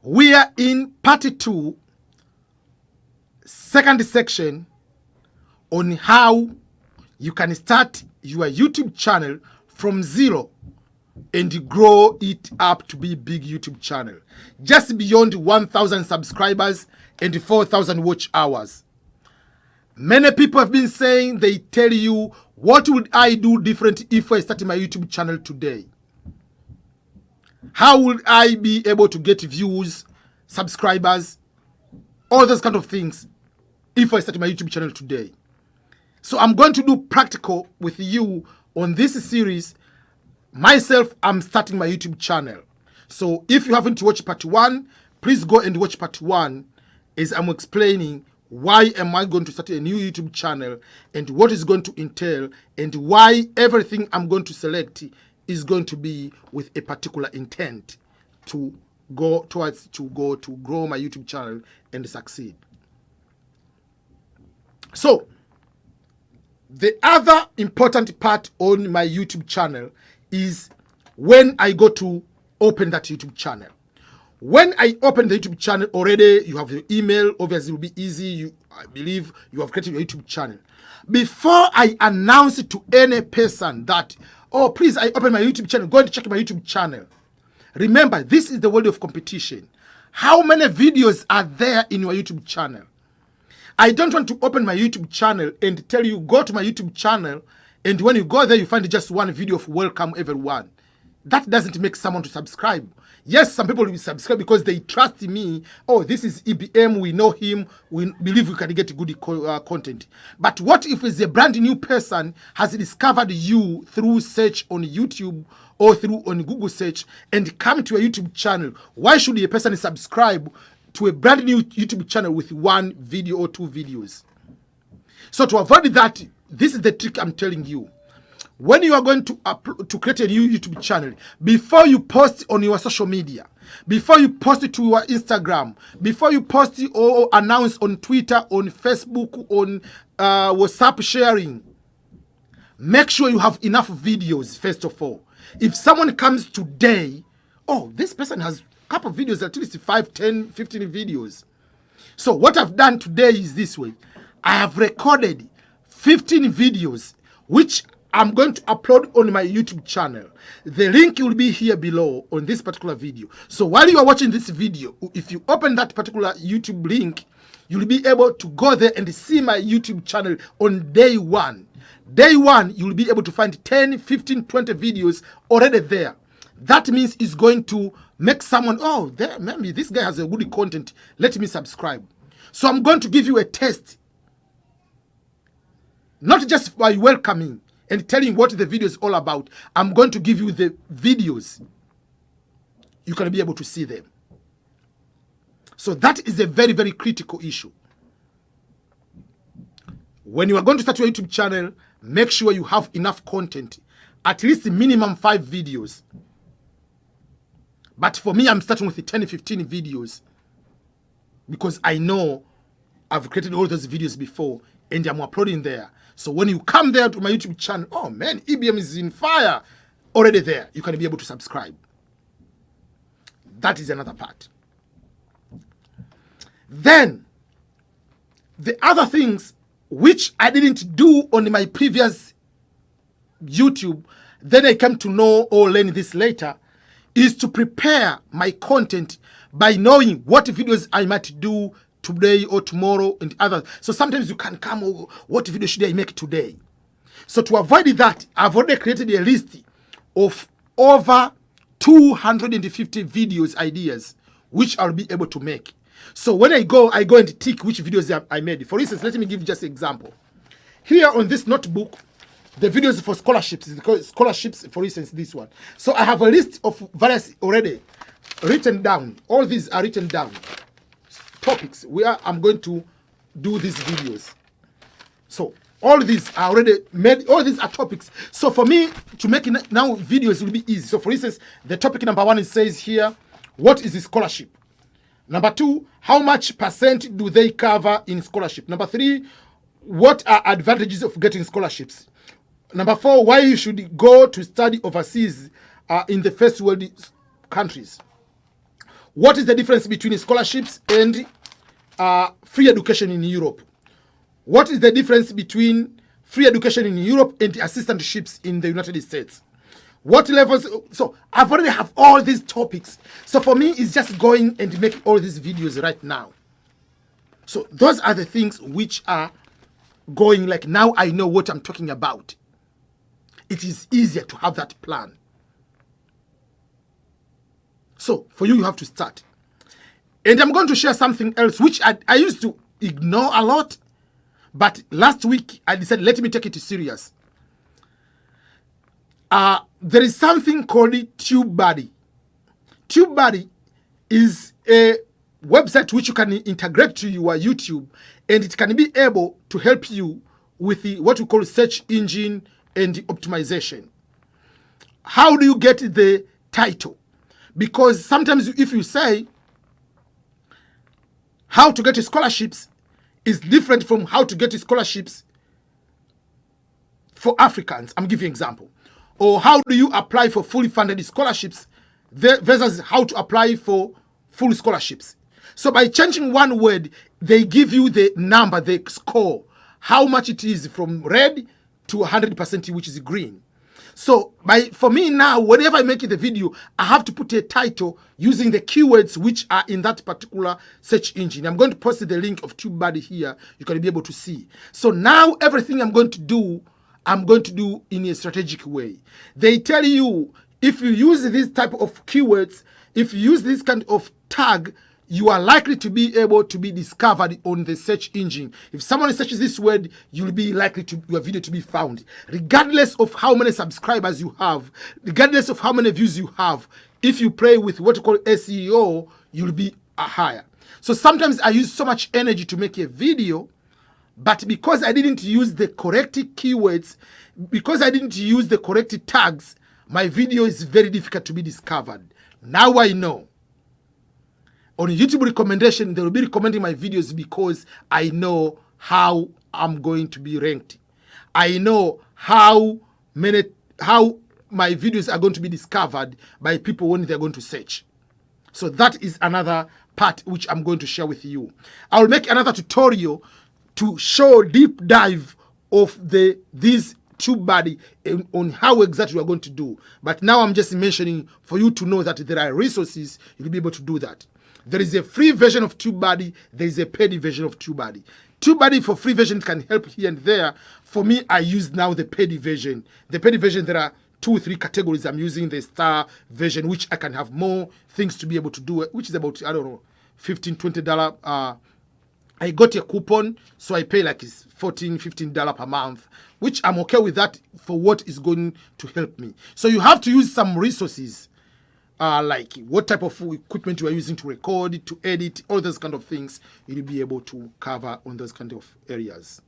We are in part 2, second section, on how you can start your YouTube channel from zero and grow it up to be a big YouTube channel, just beyond 1,000 subscribers and 4,000 watch hours. Many people have been saying, they tell you, what would I do different if I started my YouTube channel today? How would I be able to get views, subscribers, all those kind of things if I started my YouTube channel today? So I'm going to do practical with you on this series. Myself, I'm starting my YouTube channel. So if you haven't watched part 1, please go and watch part 1 as I'm explaining why am I going to start a new YouTube channel and what is going to entail and why everything I'm going to select is going to be with a particular intent to go towards to grow my YouTube channel and succeed. So the other important part on my YouTube channel is when I go to open that YouTube channel. When I open the YouTube channel, already you have your email. Obviously, it will be easy. I believe you have created your YouTube channel. Before I announce it to any person that, oh, please, I open my YouTube channel, go and check my YouTube channel. Remember, this is the world of competition. How many videos are there in your YouTube channel? I don't want to open my YouTube channel and tell you, go to my YouTube channel, and when you go there, you find just one video of welcome everyone. That doesn't make someone to subscribe. Yes, some people will subscribe because they trust me. Oh, this is EBM, we know him, we believe we can get good content. But what if it's a brand new person has discovered you through search on YouTube or through on Google search and come to a YouTube channel? Why should a person subscribe to a brand new YouTube channel with one video or 2 videos? So to avoid that, this is the trick I'm telling you. When you are going to create a new YouTube channel, before you post on your social media, before you post it to your Instagram, before you post it or announce on Twitter, on Facebook, on WhatsApp sharing, make sure you have enough videos, first of all. If someone comes today, oh, this person has a couple of videos, at least 5, 10, 15 videos. So what I've done today is this way. I have recorded 15 videos, which I'm going to upload on my YouTube channel. The link will be here below on this particular video. So while you are watching this video, if you open that particular YouTube link, you'll be able to go there and see my YouTube channel on day 1. Day 1, you'll be able to find 10, 15, 20 videos already there. That means it's going to make someone, oh, there, maybe this guy has a good content. Let me subscribe. So I'm going to give you a test. Not just by welcoming and telling what the video is all about. I'm going to give you the videos. You can be able to see them. So that is a very, very critical issue. When you are going to start your YouTube channel, make sure you have enough content. At least minimum 5 videos. But for me, I'm starting with 10, 15 videos. Because I know I've created all those videos before and I'm uploading there. So when you come there to my YouTube channel, oh man, EBM is in fire. Already there, you can be able to subscribe. That is another part. Then, the other things which I didn't do on my previous YouTube, then I came to know or learn this later, is to prepare my content by knowing what videos I might do today or tomorrow and others. So sometimes you can come, oh, what video should I make today? So to avoid that, I've already created a list of over 250 videos ideas which I'll be able to make. So when I go and tick which videos I made. For instance, let me give you just an example. Here on this notebook, the videos for scholarships, for instance, this one. So I have a list of various already written down. All these are written down. Topics where I'm going to do these videos. So all these are already made. All these are topics. So for me to make now videos will be easy. So for instance, the topic number 1, it says here, what is a scholarship? Number 2, how much % do they cover in scholarship? Number 3, what are advantages of getting scholarships? Number 4, why you should go to study overseas in the first world countries. What is the difference between scholarships and free education in Europe? What is the difference between free education in Europe and assistantships in the United States? What levels? So I've already have all these topics. So for me, it's just going and making all these videos right now. So those are the things which are going, like, now I know what I'm talking about. It is easier to have that plan. So for you, you have to start. And I'm going to share something else which I used to ignore a lot. But last week, I decided, let me take it serious. There is something called TubeBuddy. TubeBuddy is a website which you can integrate to your YouTube, and it can be able to help you with what we call search engine and optimization. How do you get the title? Because sometimes if you say how to get scholarships is different from how to get scholarships for Africans. I'm giving you an example. Or how do you apply for fully funded scholarships versus how to apply for full scholarships. So by changing one word, they give you the number, the score, how much it is from red to 100%, which is green. So for me now, whenever I make the video, I have to put a title using the keywords which are in that particular search engine. I'm going to post the link of TubeBuddy here. You can be able to see. So now everything I'm going to do in a strategic way. They tell you, if you use this type of keywords, if you use this kind of tag, you are likely to be able to be discovered on the search engine. If someone searches this word, you'll be likely to your video to be found. Regardless of how many subscribers you have, regardless of how many views you have, if you play with what you call SEO, you'll be higher. So sometimes I use so much energy to make a video, but because I didn't use the correct keywords, because I didn't use the correct tags, my video is very difficult to be discovered. Now I know. On YouTube recommendation, they will be recommending my videos because I know how I'm going to be ranked. I know how my videos are going to be discovered by people when they're going to search. So that is another part which I'm going to share with you. I'll make another tutorial to show deep dive of this TubeBuddy on how exactly we're going to do. But now I'm just mentioning for you to know that there are resources you'll be able to do that. There is a free version of TubeBuddy. There is a paid version of TubeBuddy. TubeBuddy for free version can help here and there. For me, I use now the paid version. The paid version, there are 2 or 3 categories. I'm using the star version, which I can have more things to be able to do, which is about, I don't know, $15, $20. I got a coupon, so I pay like $14, $15 per month, which I'm okay with that for what is going to help me. So you have to use some resources. Like what type of equipment you are using to record, to edit, all those kind of things, you'll be able to cover on those kind of areas.